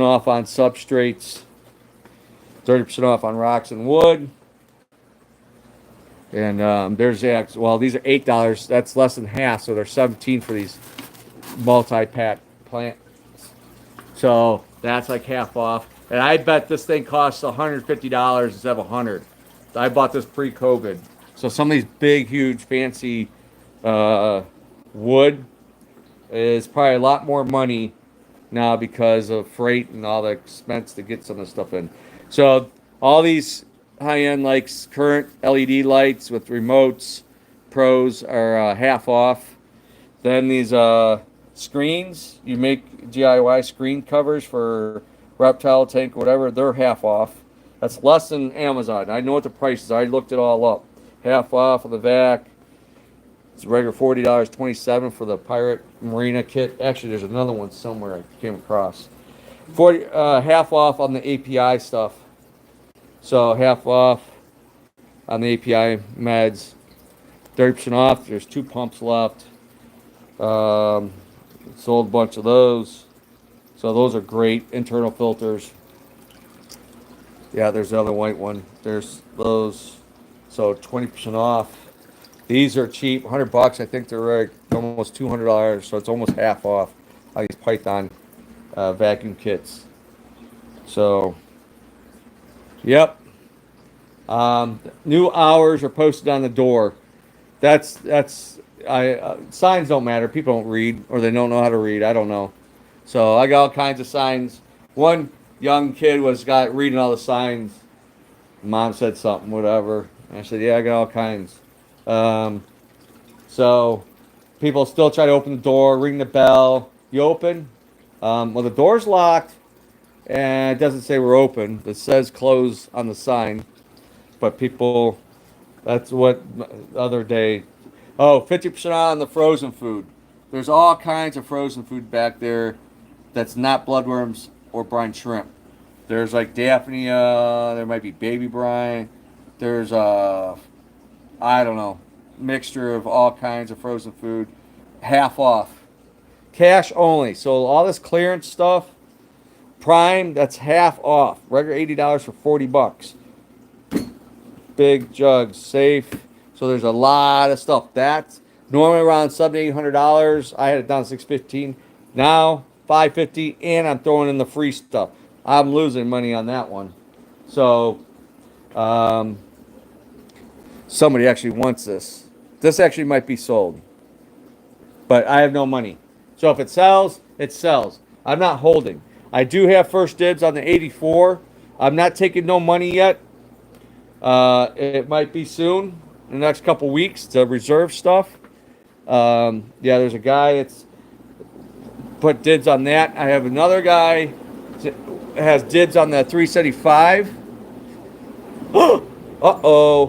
off on substrates. 30% off on rocks and wood. And there's these are $8. That's less than half, so they're $17 for these multi-pack plants. So that's like half off. And I bet this thing costs $150 instead of $100. I bought this pre-COVID. So some of these big, huge, fancy wood is probably a lot more money now because of freight and all the expense to get some of the stuff in. So all these high-end current LED lights with remotes, pros are half off. Then these screens, you make DIY screen covers for reptile tank, whatever, they're half off. That's less than Amazon. I know what the price is. I looked it all up. Half off of the vac. It's regular $40, $27 for the Pirate Marina kit. Actually, there's another one somewhere I came across. Half off on the API stuff. So half off on the API meds. 30% off. There's 2 pumps left. Sold a bunch of those. So those are great internal filters. Yeah, there's the other white one. There's those. So 20% off. These are cheap, $100. I think they're almost $200. So it's almost half off on these Python vacuum kits. So, yep. New hours are posted on the door. Signs don't matter. People don't read, or they don't know how to read. I don't know. So I got all kinds of signs. One young kid reading all the signs. Mom said something, whatever. And I said, yeah, I got all kinds. So people still try to open the door, ring the bell. You open. Well, the door's locked. and it doesn't say we're open. It says close on the sign, but people, that's what the other day. Oh, 50% on the frozen food. There's all kinds of frozen food back there that's not bloodworms or brine shrimp. There's like Daphnia, there might be baby brine. There's I don't know, mixture of all kinds of frozen food. Half off. Cash only. So all this clearance stuff, Prime, that's half off. Regular $80 for $40. Big jugs, safe. So there's a lot of stuff. That's normally around $700-800. I had it down to $615. Now $550, and I'm throwing in the free stuff. I'm losing money on that one. So somebody actually wants this. This actually might be sold, but I have no money. So if it sells, it sells. I'm not holding. I do have first dibs on the 84. I'm not taking no money yet. It might be soon, in the next couple weeks, to reserve stuff. Yeah, there's a guy that's put dibs on that. I have another guy that has dibs on the 375. Uh-oh.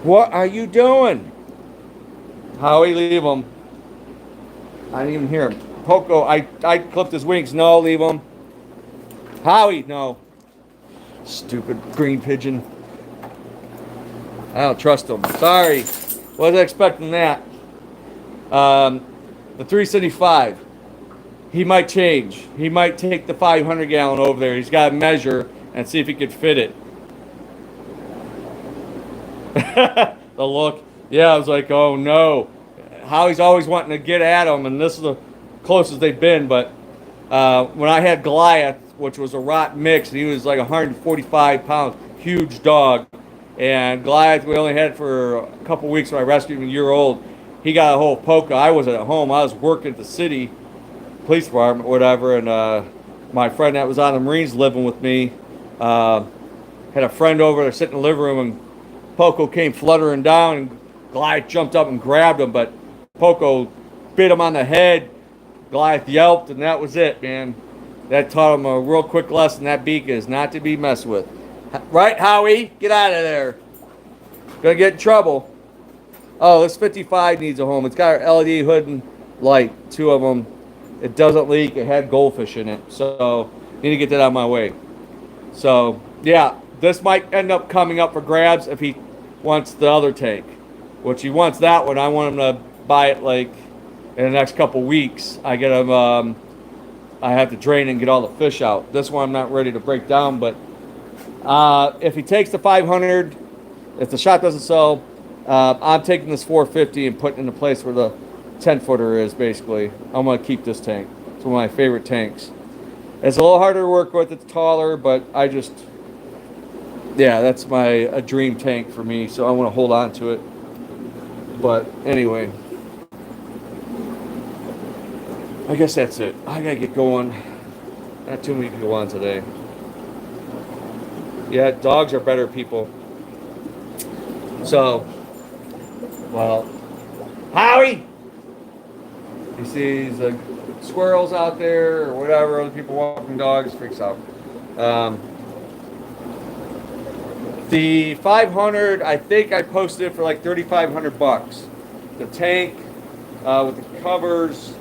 What are you doing? Howie, leave him. I didn't even hear him. Poco, I clipped his wings. No, leave him. Howie, no. Stupid green pigeon. I don't trust him. Sorry. Wasn't expecting that. The 375. He might change. He might take the 500 gallon over there. He's got to measure and see if he could fit it. The look. Yeah, I was like, oh no. Howie's always wanting to get at him, and this is the closest they've been. But when I had Goliath, which was a rot mix, and he was like 145 pounds, huge dog. And Goliath, we only had it for a couple weeks when I rescued him, a year old. He got a whole polka. I wasn't at home. I was working at the city police department, whatever. And my friend that was on the Marines living with me had a friend over there sitting in the living room, and Poco came fluttering down, and Goliath jumped up and grabbed him, but Poco bit him on the head. Goliath yelped, and that was it, man. That taught him a real quick lesson. That beak is not to be messed with. Right, Howie? Get out of there. Gonna get in trouble. Oh, this 55 needs a home. It's got an LED hood and light, two of them. It doesn't leak. It had goldfish in it, so need to get that out of my way. So, yeah, this might end up coming up for grabs if he wants the other tank, which he wants that one. I want him to buy it like in the next couple weeks. I get him. I have to drain and get all the fish out. This one I'm not ready to break down, but if he takes the 500, if the shot doesn't sell, I'm taking this 450 and putting it in the place where the 10-footer is, basically. I'm going to keep this tank. It's one of my favorite tanks. It's a little harder to work with. It's taller, but I just, yeah, that's a dream tank for me, so I want to hold on to it. But anyway, I guess that's it. I got to get going. Not too many to go on today. Yeah, dogs are better people. So, well, Howie! He sees squirrels out there or whatever, other people walking dogs, freaks out. The 500, I think I posted it for like $3,500. The tank with the covers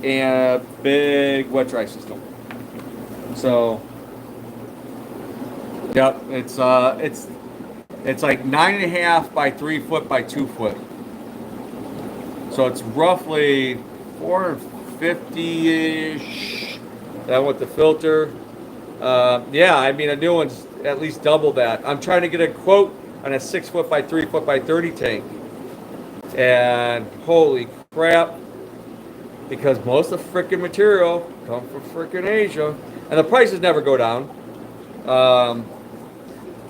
and a big wet dry system. So, yep, it's like 9.5 by 3 foot by 2 foot. So it's roughly 450-ish. That with the filter. Yeah, I mean a new one's at least double that. I'm trying to get a quote on a 6 foot by 3 foot by 30 tank. And holy crap. Because most of the freaking material comes from freaking Asia. And the prices never go down.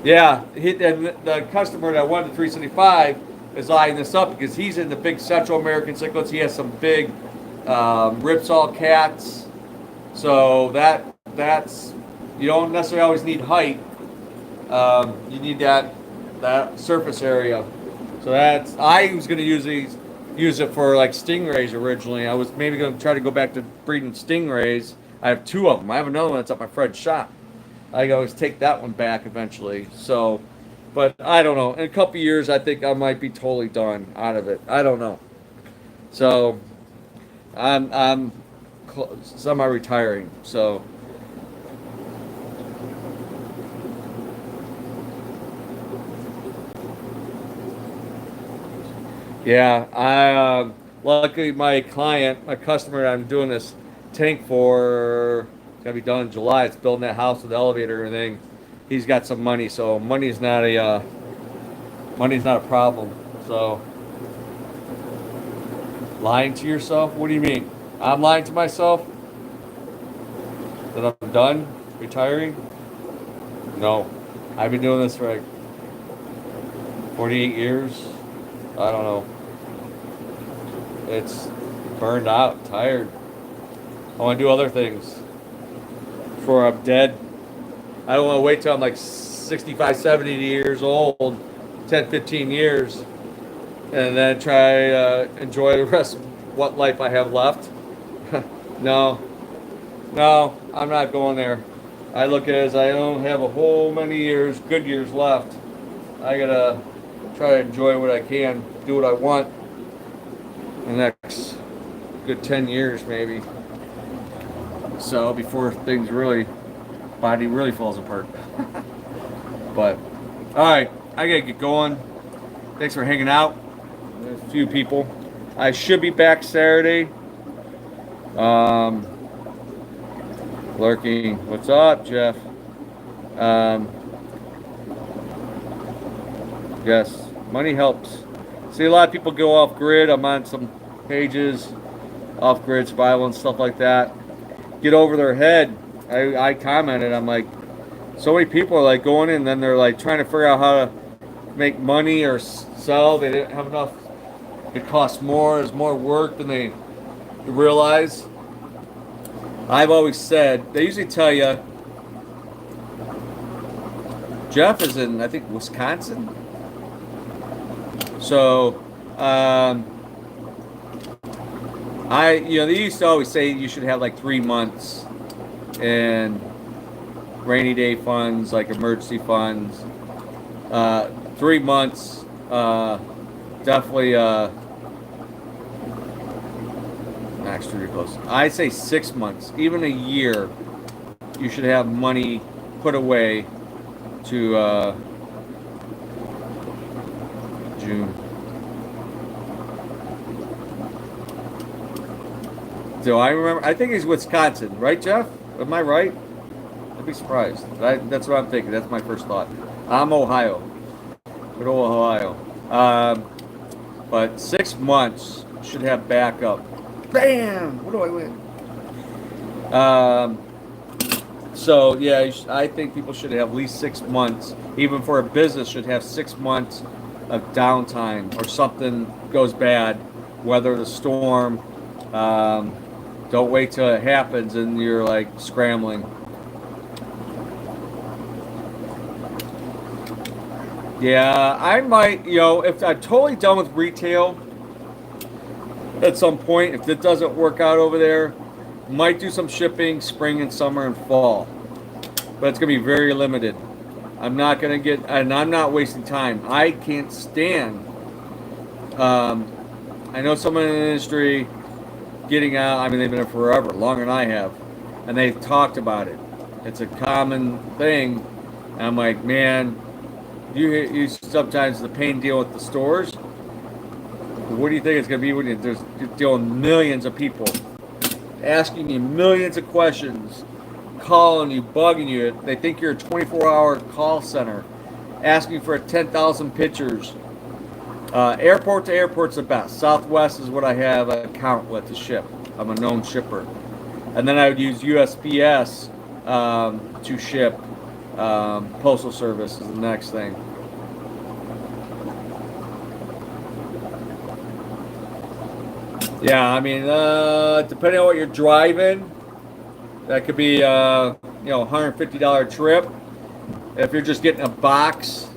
Yeah, the customer that wanted the 375 is eyeing this up because he's in the big Central American cichlids. He has some big Ripsaw cats. So that's you don't necessarily always need height. You need that surface area. So I was going to use it for like stingrays originally. I was maybe going to try to go back to breeding stingrays. I have 2 of them. I have another one that's at my friend's shop. I always take that one back eventually. So, but I don't know. In a couple years, I think I might be totally done out of it. I don't know. So, I'm semi-retiring. So, yeah, luckily my client, my customer that I'm doing this tank for, it's gonna be done in July. It's building that house with the elevator and everything. He's got some money, so money's not a problem. So lying to yourself? What do you mean? I'm lying to myself that I'm done retiring? No, I've been doing this for like 48 years. I don't know. It's burned out, tired. I want to do other things before I'm dead. I don't want to wait till I'm like 65, 70 years old, 10, 15 years, and then try enjoy the rest of what life I have left. No, no, I'm not going there. I look at it as I don't have a whole many years, good years left. I gotta try to enjoy what I can, do what I want in the next good 10 years maybe. So before things really, body really falls apart. But, all right, I gotta get going. Thanks for hanging out. There's a few people. I should be back Saturday. Lurking. What's up, Jeff? Yes, money helps. See, a lot of people go off grid. I'm on some pages, off grid survival and stuff like that. Get over their head. I commented. I'm like, so many people are like going in, and then they're like trying to figure out how to make money or sell. They didn't have enough. It costs more. There's more work than they realize. I've always said, they usually tell you, Jeff is in, I think, Wisconsin. So, they used to always say you should have like 3 months in rainy day funds, like emergency funds. 3 months, definitely, extremely close. I say 6 months, even a year. You should have money put away to June. So I remember. I think he's Wisconsin, right, Jeff? Am I right? I'd be surprised. That's what I'm thinking. That's my first thought. I'm Ohio. Good old Ohio. But 6 months should have backup. Bam! What do I win? So yeah, I think people should have at least 6 months. Even for a business, should have 6 months of downtime or something goes bad, weather the storm. Don't wait till it happens and you're like scrambling. Yeah, I might, if I'm totally done with retail at some point, if it doesn't work out over there, might do some shipping spring and summer and fall. But it's going to be very limited. I'm not going to and I'm not wasting time. I can't stand. I know someone in the industry getting out. I mean, they've been there forever, longer than I have. And they've talked about it. It's a common thing. And I'm like, man, you sometimes the pain deal with the stores. What do you think it's going to be when you're dealing with millions of people asking you millions of questions, calling you, bugging you? They think you're a 24-hour call center, asking for 10,000 pictures. Airport to airport's the best. Southwest is what I have an account with to ship. I'm a known shipper. And then I would use USPS to ship. Postal Service is the next thing. Yeah, I mean, depending on what you're driving, that could be $150 trip. If you're just getting a box,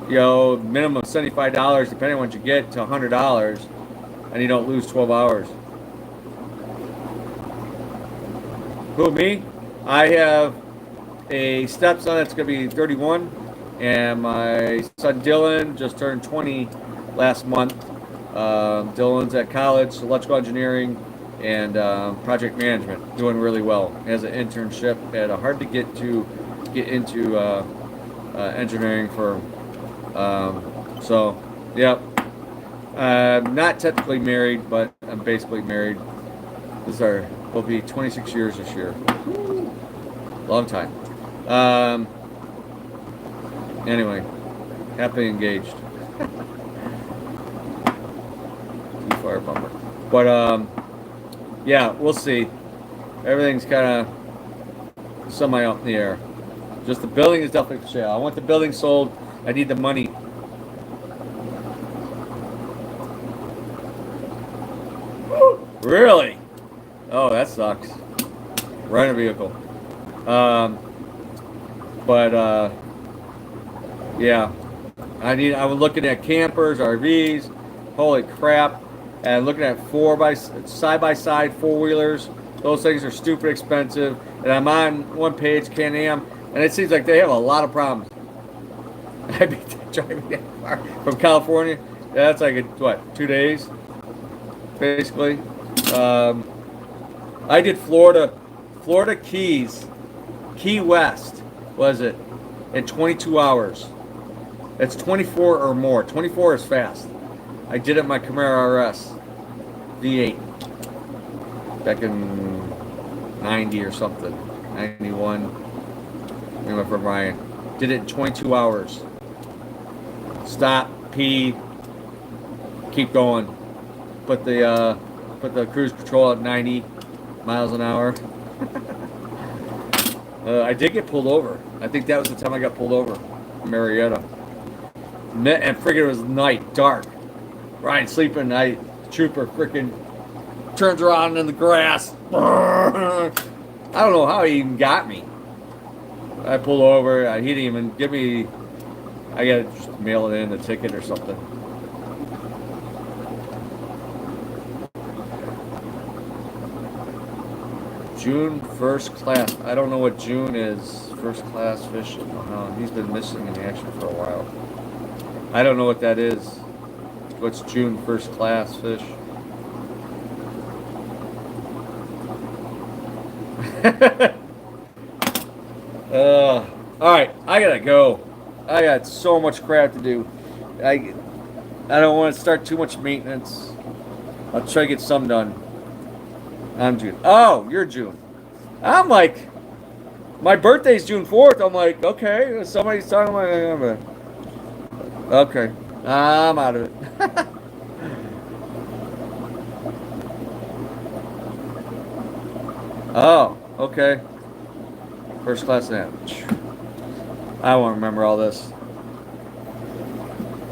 minimum of $75, depending on what you get, to $100, and you don't lose 12 hours. Who, me? I have a stepson that's going to be 31, and my son Dylan just turned 20 last month. Dylan's at college, electrical engineering and project management, doing really well. He has an internship at a hard to get into engineering firm. So, yep. I'm not technically married, but I'm basically married. Will be 26 years this year. Long time. Anyway, happily engaged. Too far bummer. But yeah, we'll see. Everything's kind of semi up in the air. Just the building is definitely for sale. I want the building sold. I need the money. Really? Oh, that sucks. Rent a vehicle. But yeah, I was looking at campers, RVs. Holy crap! And looking at side by side 4-wheelers. Those things are stupid expensive. And I'm on one page, Can-Am, and it seems like they have a lot of problems. I've been driving that car from California. Yeah, that's like 2 days, basically. I did Florida Keys, Key West, was it, in 22 hours. It's 24 or more. 24 is fast. I did it in my Camaro RS V8 back in 90 or something, 91. I went from Ryan. Did it in 22 hours. Stop, pee, keep going. Put the cruise control at 90 miles an hour. I did get pulled over. I think that was the time I got pulled over in Marietta. And friggin' it was night, dark. Ryan sleeping, trooper freaking turns around in the grass. I don't know how he even got me. I pulled over. He didn't even give me. I gotta just mail it in, a ticket or something. June first class. I don't know what June is. First class fishing. He's been missing in action for a while. I don't know what that is. What's June first class fish? All right, I gotta go. I got so much crap to do. I don't want to start too much maintenance. I'll try to get some done. I'm June. Oh, you're June. I'm like, my birthday's June 4th. I'm like, okay, somebody's talking about. Okay, I'm out of it. Oh, okay. First class nap. I won't remember all this.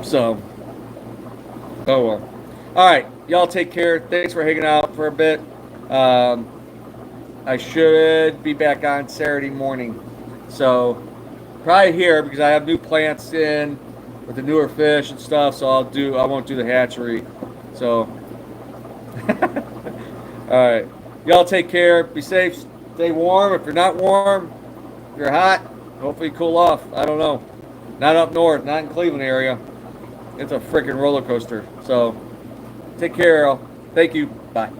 So, oh well. All right, y'all take care. Thanks for hanging out for a bit. I should be back on Saturday morning. So, probably here because I have new plants in with the newer fish and stuff. So I won't do the hatchery. So, all right. Y'all take care. Be safe. Stay warm. If you're not warm, if you're hot, hopefully cool off. I don't know. Not up north, not in Cleveland area. It's a freaking roller coaster. So, take care, y'all. Thank you. Bye.